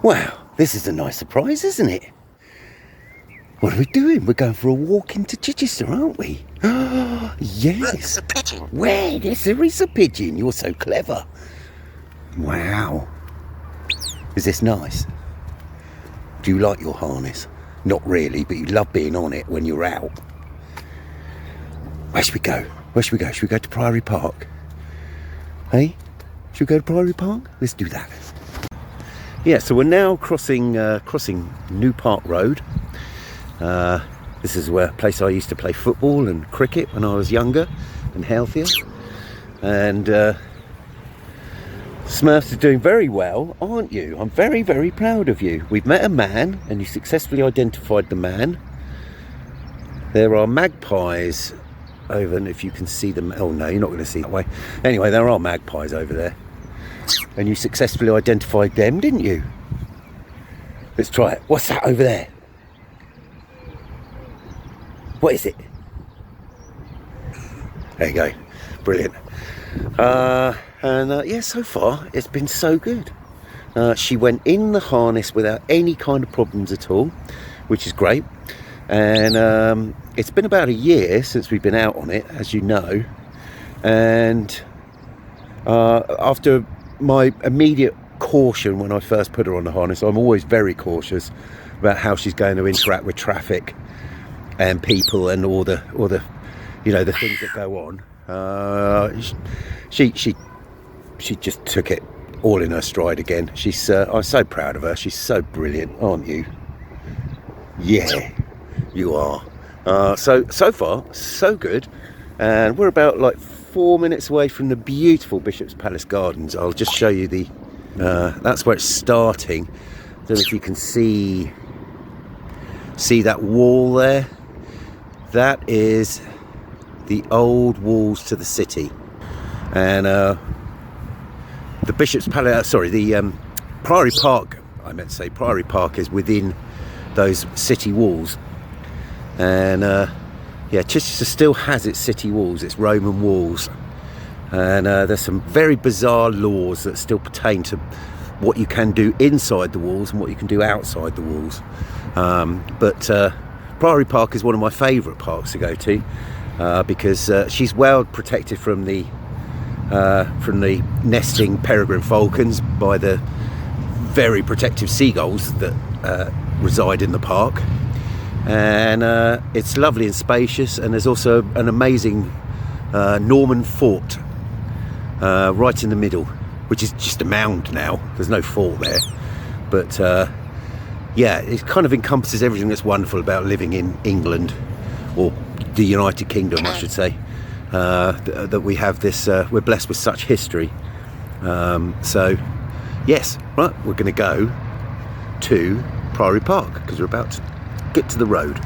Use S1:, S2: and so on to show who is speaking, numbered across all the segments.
S1: Wow, this is a nice surprise, isn't it? What are we doing? We're going for a walk into Chichester, aren't we? Yes.
S2: Look, it's a pigeon.
S1: Where? Yes, there is a pigeon. You're so clever. Wow. Is this nice? Do you like your harness? Not really, but you love being on it when you're out. Where should we go? Where should we go? Should we go to Priory Park? Hey? Should we go to Priory Park? Let's do that. Yeah, so we're now crossing New Park Road. This is a place I used to play football and cricket when I was younger and healthier. And Smurfs are doing very well, aren't you? I'm very, very proud of you. We've met a man and you successfully identified the man. There are magpies over, and if you can see them, oh no, you're not going to see that way. Anyway, there are magpies over there. And you successfully identified them, didn't you? Let's try it. What's that over there? What is it? There you go. Brilliant. Yeah, so far it's been so good. She went in the harness without any kind of problems at all, which is great. And it's been about a year since we've been out on it, as you know. And after my immediate caution when I first put her on the harness, I'm always very cautious about how she's going to interact with traffic and people and all the you know, the things that go on. She just took it all in her stride again. I'm so proud of her. She's so brilliant, aren't you? Yeah, you are. So far so good, and we're about like 4 minutes away from the beautiful Bishop's Palace Gardens. I'll just show you that's where it's starting. Don't know if you can see that wall there. That is the old walls to the city, and the Bishop's Palace, the Priory Park, I meant to say Priory Park, is within those city walls. And yeah, Chichester still has its city walls, its Roman walls, and there's some very bizarre laws that still pertain to what you can do inside the walls and what you can do outside the walls. But Priory Park is one of my favourite parks to go to, because she's well protected from the nesting peregrine falcons by the very protective seagulls that reside in the park. And it's lovely and spacious, and there's also an amazing Norman fort right in the middle, which is just a mound now. There's no fort there, but yeah, it kind of encompasses everything that's wonderful about living in England, or the United Kingdom, I should say. That we have this, we're blessed with such history. So yes, right, we're going to go to Priory Park because we're about to get to the road.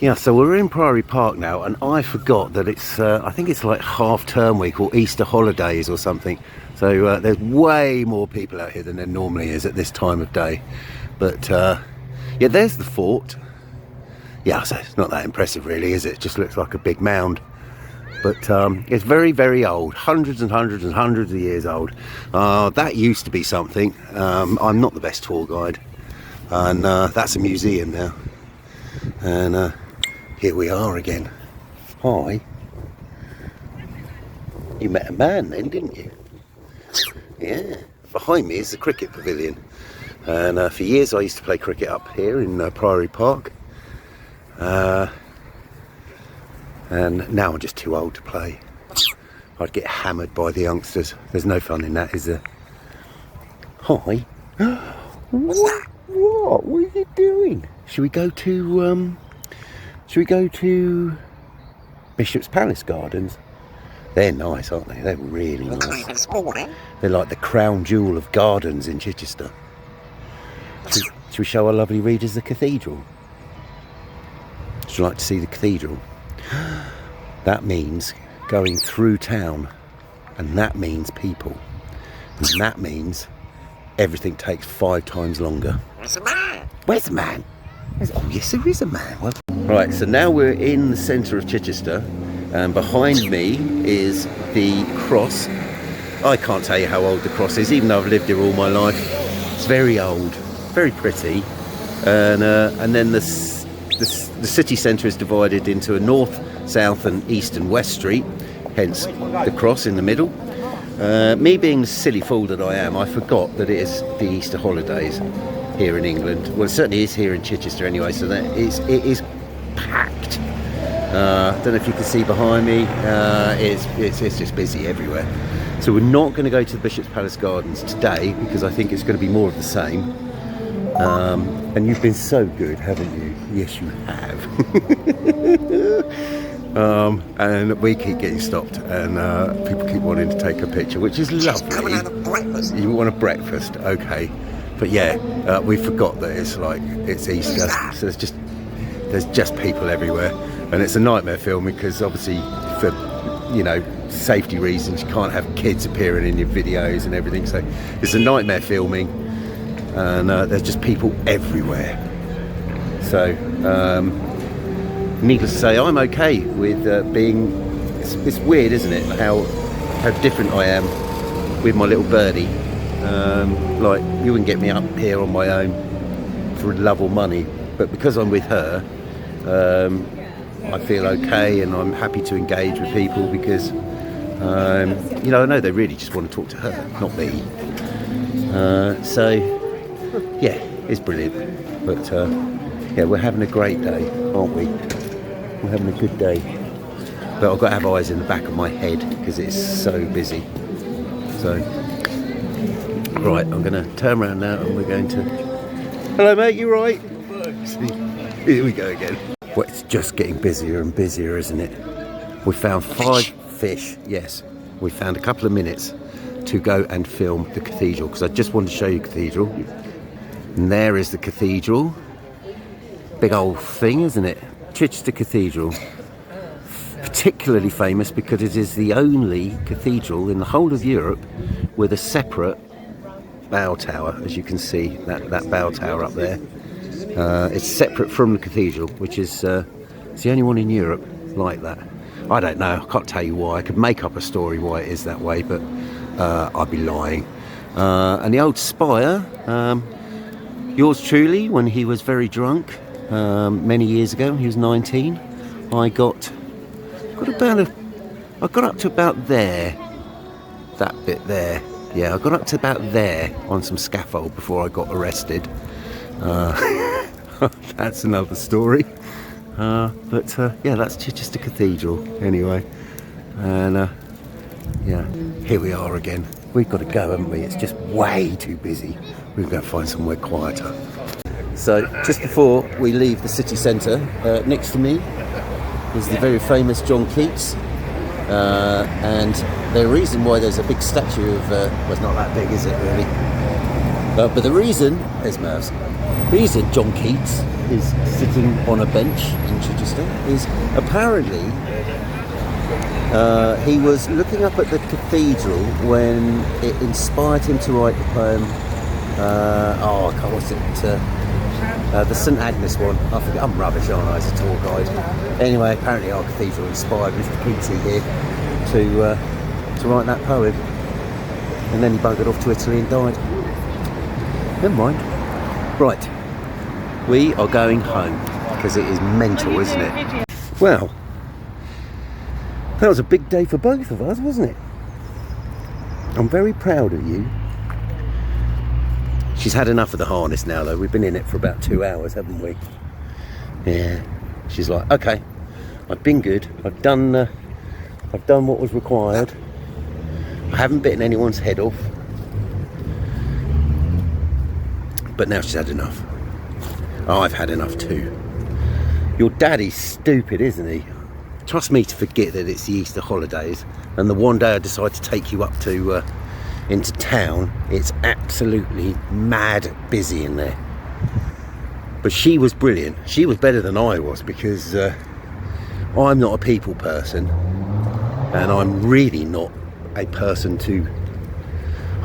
S1: Yeah, so we're in Priory Park now, and I forgot that it's I think it's like half-term week or Easter holidays or something. So there's way more people out here than there normally is at this time of day. But yeah, there's the fort. Yeah, so it's not that impressive really, is it? It just looks like a big mound. But it's very, very old, hundreds and hundreds and hundreds of years old. That used to be something. I'm not the best tour guide, and that's a museum now. And here we are again. Hi. You met a man then, didn't you? Yeah. Behind me is the cricket pavilion. And for years I used to play cricket up here in Priory Park. And now I'm just too old to play. I'd get hammered by the youngsters. There's no fun in that, is there? Hi. What are you doing? Should we go to Bishop's Palace Gardens? They're nice, aren't they? They're really nice. They're like the crown jewel of gardens in Chichester. Should we show our lovely readers the cathedral? Would you like to see the cathedral? That means going through town, and that means people, and that means everything takes 5 times longer.
S2: There's a man.
S1: Where's the man? Oh yes, there is a man. Well, right, so now we're in the centre of Chichester, and behind me is the cross. I can't tell you how old the cross is, even though I've lived here all my life. It's very old. very pretty, and then the city centre is divided into a north, south and east and west street, hence the cross in the middle. Me being the silly fool that I am, I forgot that it is the Easter holidays here in England. Well, it certainly is here in Chichester anyway, so that it is packed. Don't know if you can see behind me, it's just busy everywhere. So we're not going to go to the Bishop's Palace Gardens today because I think it's going to be more of the same. And you've been so good, haven't you? Yes, you have. And we keep getting stopped, and people keep wanting to take a picture, which is lovely.
S2: Coming out of breakfast.
S1: You want a breakfast, okay? But yeah, we forgot that it's Easter, so there's just people everywhere, and it's a nightmare filming because obviously for safety reasons you can't have kids appearing in your videos and everything. So it's a nightmare filming, and there's just people everywhere. So. Needless to say, I'm okay with being. It's weird, isn't it? How different I am with my little birdie. Like you wouldn't get me up here on my own for love or money, but because I'm with her, I feel okay, and I'm happy to engage with people because I know they really just want to talk to her, not me. So yeah, it's brilliant. But yeah, we're having a great day, aren't we? We're having a good day, but I've got to have eyes in the back of my head because it's so busy. So, right, I'm going to turn around now and we're going to... Hello mate, you right? Here we go again. Well, it's just getting busier and busier, isn't it? We found 5 fish, yes. We found a couple of minutes to go and film the cathedral because I just wanted to show you the cathedral. And there is the cathedral. Big old thing, isn't it? Chichester Cathedral, particularly famous because it is the only cathedral in the whole of Europe with a separate bell tower, as you can see, that bell tower up there. It's separate from the cathedral, which is it's the only one in Europe like that. I don't know, I can't tell you why. I could make up a story why it is that way, but I'd be lying. And the old spire, yours truly, when he was very drunk, many years ago, when he was 19, I got up to about there, that bit there. Yeah, I got up to about there on some scaffold before I got arrested. That's another story. But yeah, that's Chichester Cathedral anyway. And yeah, here we are again. We've got to go, haven't we? It's just way too busy. We've got to find somewhere quieter. So just before we leave the city centre, next to me is the very famous John Keats, and the reason why there's a big statue of, well, it's not that big, is it really? But the reason, there's Mervs, the reason John Keats is sitting on a bench in Chichester is apparently he was looking up at the cathedral when it inspired him to write the poem, what's it? The St Agnes one. I forget. I'm rubbish, aren't I, as a tour guide? Anyway, apparently our cathedral inspired Mr. Keatsy here to write that poem, and then he buggered off to Italy and died. Never mind. Right, we are going home because it is mental, isn't it? Well, that was a big day for both of us, wasn't it? I'm very proud of you. She's had enough of the harness now, though. We've been in it for about 2 hours, haven't we? Yeah. She's like, okay, I've been good. I've done what was required. I haven't bitten anyone's head off. But now she's had enough. Oh, I've had enough too. Your daddy's stupid, isn't he? Trust me to forget that it's the Easter holidays, and the one day I decide to take you up to into town, it's absolutely mad busy in there. But she was brilliant. She was better than I was because I'm not a people person, and I'm really not a person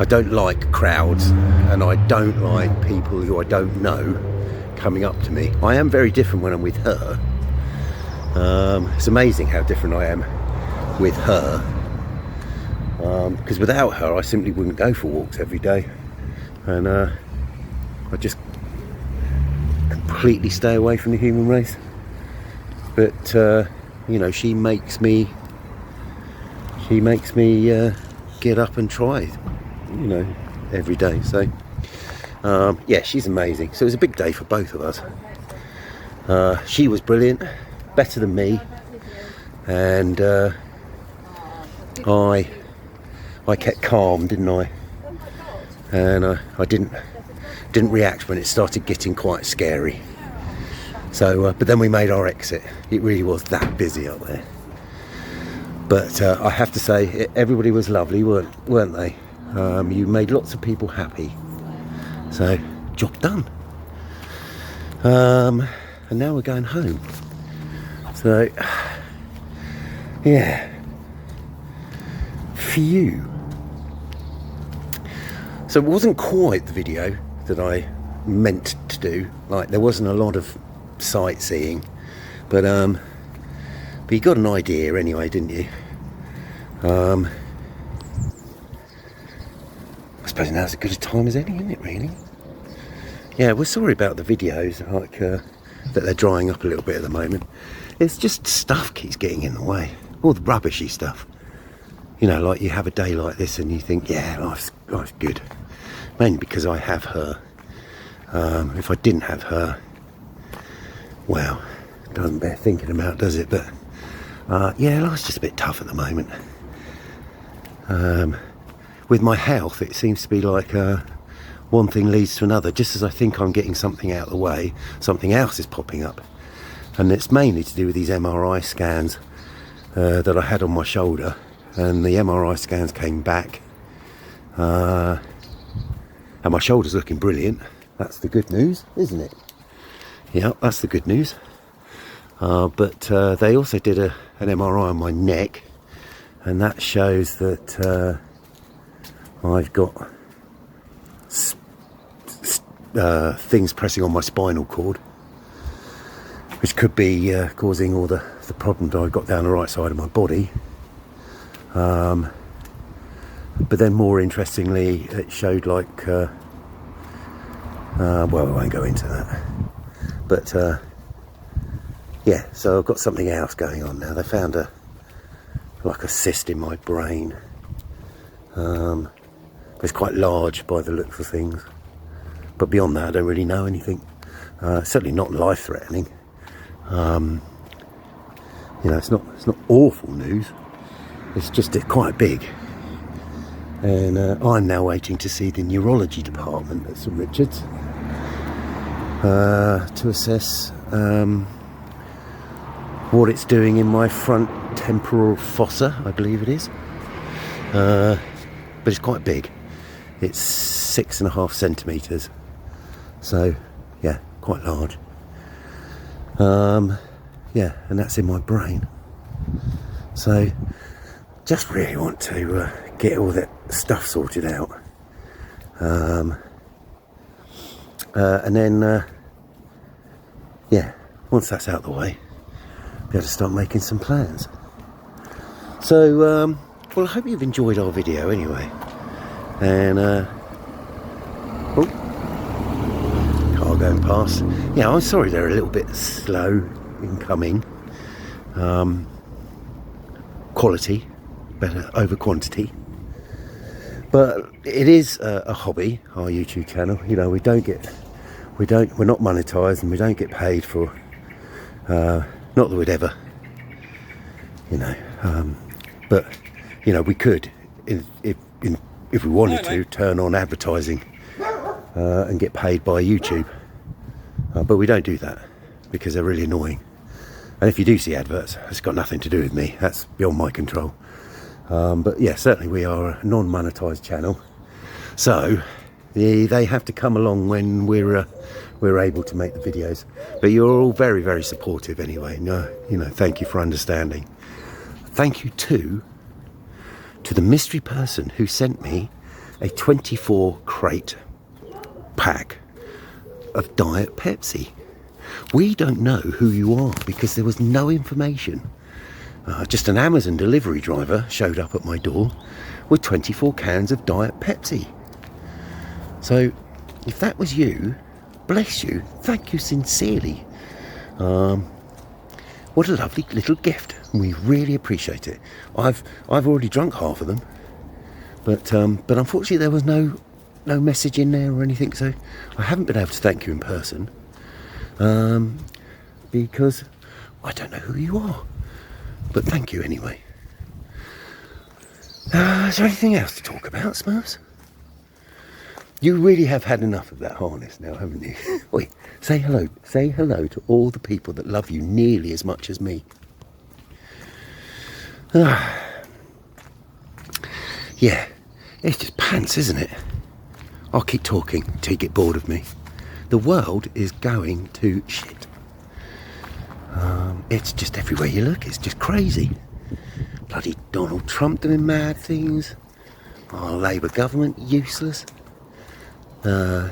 S1: I don't like crowds, and I don't like people who I don't know coming up to me. I am very different when I'm with her. It's amazing how different I am with her. Because without her I simply wouldn't go for walks every day, and I just completely stay away from the human race, but you know, she makes me get up and try, you know, every day. So yeah, she's amazing. So it was a big day for both of us. She was brilliant, better than me, and I kept calm, didn't I? And I didn't react when it started getting quite scary. So but then we made our exit. It really was that busy up there. But I have to say, everybody was lovely, weren't they? You made lots of people happy. So, job done. And now we're going home. So, yeah. Phew. So it wasn't quite the video that I meant to do. Like, there wasn't a lot of sightseeing. But you got an idea anyway, didn't you? I suppose now's as good a time as any, isn't it, really? Yeah, we're sorry about the videos, like that they're drying up a little bit at the moment. It's just stuff keeps getting in the way. All the rubbishy stuff. You know, like you have a day like this and you think, yeah, life's good. Mainly because I have her. If I didn't have her, well, it doesn't bear thinking about, does it? But yeah, life's just a bit tough at the moment. With my health, it seems to be like one thing leads to another. Just as I think I'm getting something out of the way, something else is popping up. And it's mainly to do with these MRI scans that I had on my shoulder. And the MRI scans came back. And my shoulder's looking brilliant. That's the good news, isn't it? Yeah, that's the good news. But they also did an MRI on my neck. And that shows that I've got things pressing on my spinal cord, which could be causing all the problems I've got down the right side of my body. But then more interestingly, it showed like, well, I won't go into that. But yeah, so I've got something else going on now. They found like a cyst in my brain. It's quite large by the looks of things. But beyond that, I don't really know anything. Certainly not life-threatening. You know, it's not awful news. It's just quite big. And I'm now waiting to see the neurology department at St Richard's to assess what it's doing in my front temporal fossa, I believe it is. But it's quite big. It's 6.5 centimetres. So, yeah, quite large. Yeah, and that's in my brain. So, just really want to get all that stuff sorted out. And then, yeah, once that's out of the way, be able to start making some plans. So, well, I hope you've enjoyed our video anyway. And, oh, car going past. Yeah, I'm sorry they're a little bit slow in coming. Quality, better over quantity. But it is a hobby, our YouTube channel. You know, we're not monetized and we don't get paid for, not that we'd ever, you know, but, you know, we could, if we wanted to, turn on advertising and get paid by YouTube. But we don't do that because they're really annoying. And if you do see adverts, it's got nothing to do with me. That's beyond my control. But yeah, certainly we are a non-monetized channel. So they have to come along when we're able to make the videos. But you're all very, very supportive anyway. No, you know, thank you for understanding. Thank you too to the mystery person who sent me a 24 crate pack of Diet Pepsi. We don't know who you are because there was no information. Just an Amazon delivery driver showed up at my door with 24 cans of Diet Pepsi. So if that was you, bless you. Thank you sincerely. What a lovely little gift. We really appreciate it. I've already drunk half of them, but unfortunately there was no message in there or anything, so I haven't been able to thank you in person, because I don't know who you are. But thank you anyway. Is there anything else to talk about, Smurfs? You really have had enough of that harness now, haven't you? Wait, say hello. Say hello to all the people that love you nearly as much as me. Yeah, it's just pants, isn't it? I'll keep talking till you get bored of me. The world is going to shit. It's just everywhere you look, it's just crazy. Bloody Donald Trump doing mad things. Our Labour government, useless. I'm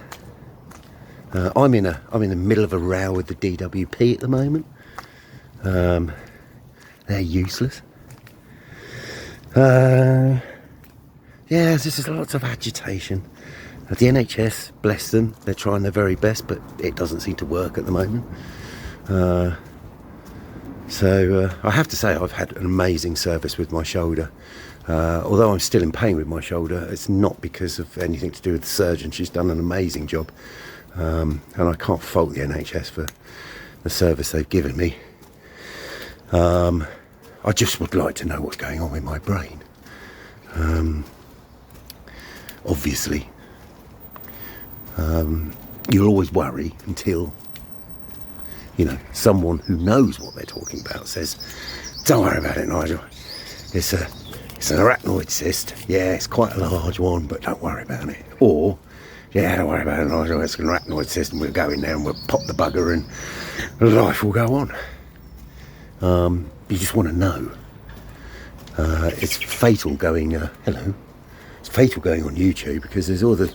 S1: in the middle of a row with the DWP at the moment. They're useless. Yeah, there's just lots of agitation. The NHS, bless them, they're trying their very best, but it doesn't seem to work at the moment. So I have to say I've had an amazing service with my shoulder. Although I'm still in pain with my shoulder, it's not because of anything to do with the surgeon. She's done an amazing job. And I can't fault the NHS for the service they've given me. I just would like to know what's going on with my brain. Obviously, you'll always worry until, someone who knows what they're talking about says, "Don't worry about it, Nigel. It's an arachnoid cyst. Yeah, it's quite a large one, but don't worry about it." Or, "Yeah, don't worry about it, Nigel. It's an arachnoid cyst, and we'll go in there and we'll pop the bugger, and life will go on." You just want to know. It's fatal going. Hello. It's fatal going on YouTube because there's there's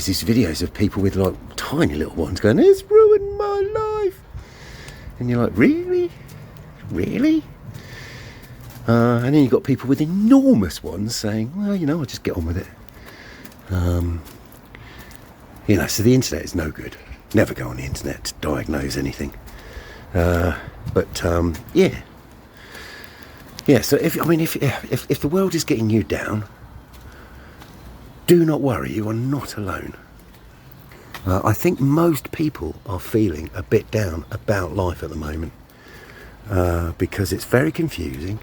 S1: these videos of people with like tiny little ones going, "It's ruined my life," and you're like, really? And then you've got people with enormous ones saying, "Well, I'll just get on with it." So the internet is no good. Never go on the internet to diagnose anything. Yeah. So if the world is getting you down, do not worry. You are not alone. I think most people are feeling a bit down about life at the moment because it's very confusing.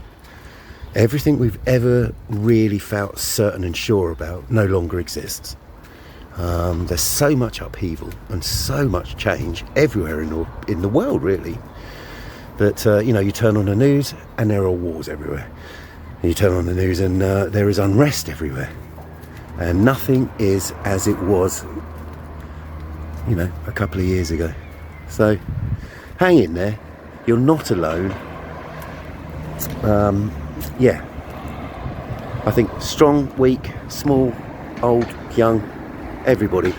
S1: Everything we've ever really felt certain and sure about no longer exists. There's so much upheaval and so much change everywhere in the world, really, that you turn on the news and there are wars everywhere. You turn on the news and there is unrest everywhere, and nothing is as it was, a couple of years ago. So hang in there. You're not alone. Yeah, I think strong, weak, small, old, young, everybody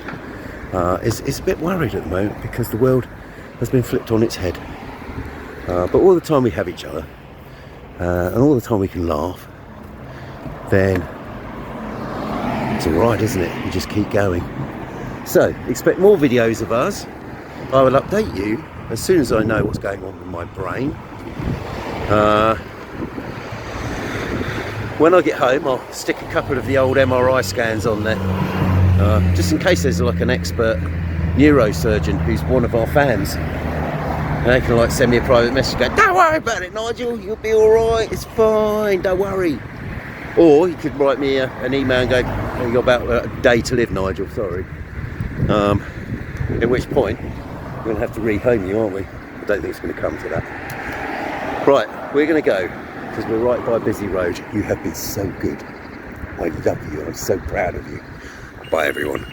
S1: is a bit worried at the moment because the world has been flipped on its head. But all the time we have each other, and all the time we can laugh, then it's alright, isn't it? You just keep going. So, expect more videos of us. I will update you as soon as I know what's going on with my brain. When I get home, I'll stick a couple of the old MRI scans on there, just in case there's like an expert neurosurgeon who's one of our fans. And they can send me a private message going, "Don't worry about it, Nigel, you'll be alright, it's fine, don't worry." Or you could write me an email and go, "Oh, you've got about a day to live, Nigel, sorry." At which point, we're going to have to rehome you, aren't we? I don't think it's going to come to that. Right, we're going to go, because we're right by a busy road. You have been so good. I love you, I'm so proud of you. Bye, everyone.